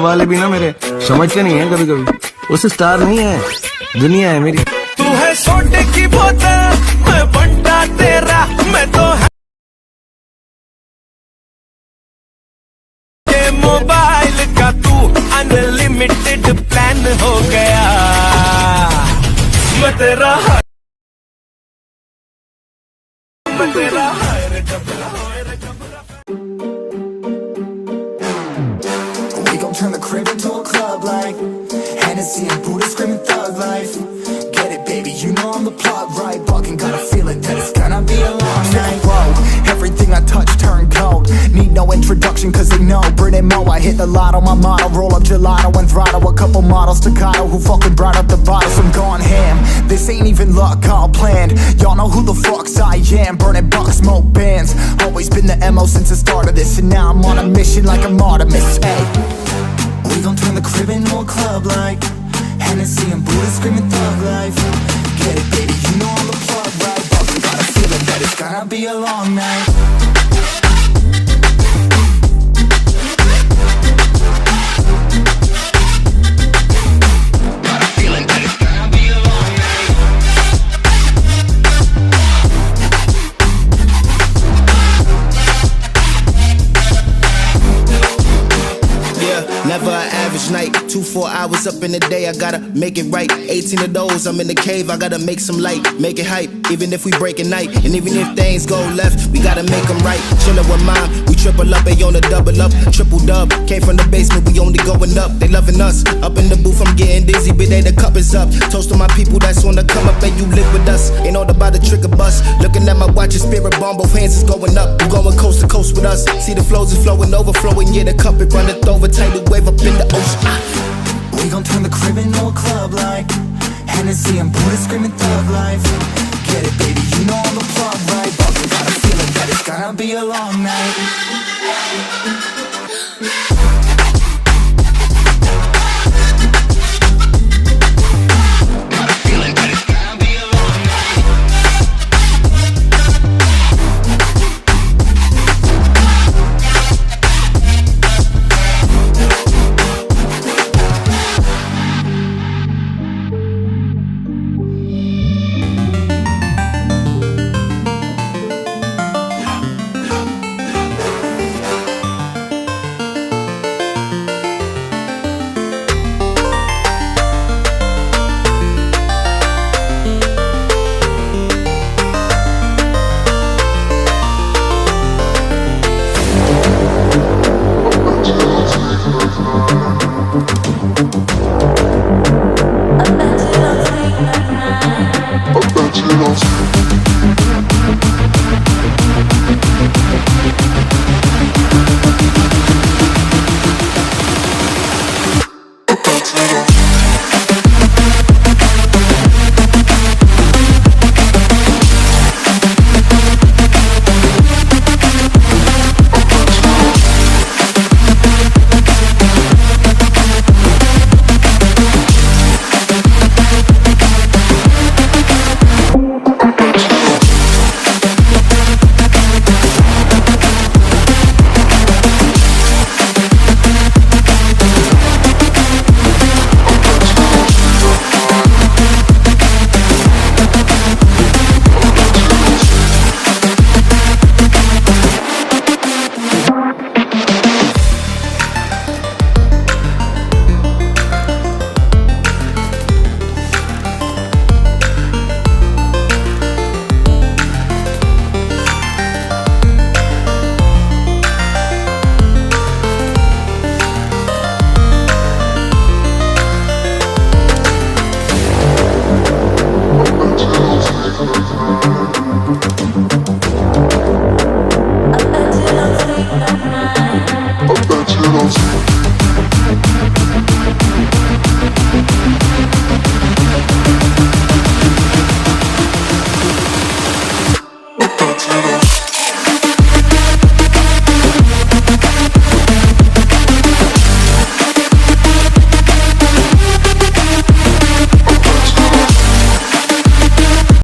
वाले भी ना मेरे समझते नहीं है कभी कभी। उस स्टार नहीं है, दुनिया है मेरी। तू है सोटे की बोतल, मैं बंटा तेरा, मैं तो है मोबाइल का तू अनलिमिटेड प्लान हो गया। मैं तेरा रे जबरा रे जबरा। We gon' turn the crib into a club like Hennessy and Buddha screaming thug life. Get it, baby, you know I'm the plug, right? Fucking got a feeling that it's gonna be a long night. Whoa, everything I touch turn cold. Need no introduction cause they know Brit and Mo, I hit the lotto, my motto. Roll up gelato and throttle a couple models staccato who fucking brought up the bottles. I'm gone ham, this ain't even luck, all planned. Y'all know who the fucks I am. Burning bucks, smoke bands. Always been the MO since the start of this. And now I'm on a mission like I'm Artemis. Hey, we gon' turn the crib into a club like Hennessy and Buddha screaming thug life. Get it, baby, you know I'm the plug, right? Fucking got a feeling that it's gonna be a long night. Never an average night, 2-4 hours up in the day, I gotta make it right. 18 of those, I'm in the cave, I gotta make some light, make it hype, even if we break at night. And even if things go left, we gotta make them right. Chillin' with mine, we triple up, they on the double up, triple dub. Came from the basement, we only going up, they loving us. Up in the booth, I'm getting dizzy, but they the cup is up. Toast to my people that's on the come up, and you live with us. Ain't all about the trick of bus. Looking at my watch, your spirit bomb, both hands is going up. You going coast to coast with us. See the flows is flowing, overflowing, yeah, the cup it runneth over, tidal wave up in the ocean. We gon' turn the crib into a club like Hennessy and Buddha screaming thug life. Get it, baby, you know I'm the plug, right? Fucking got a feeling that it's gonna be a long night.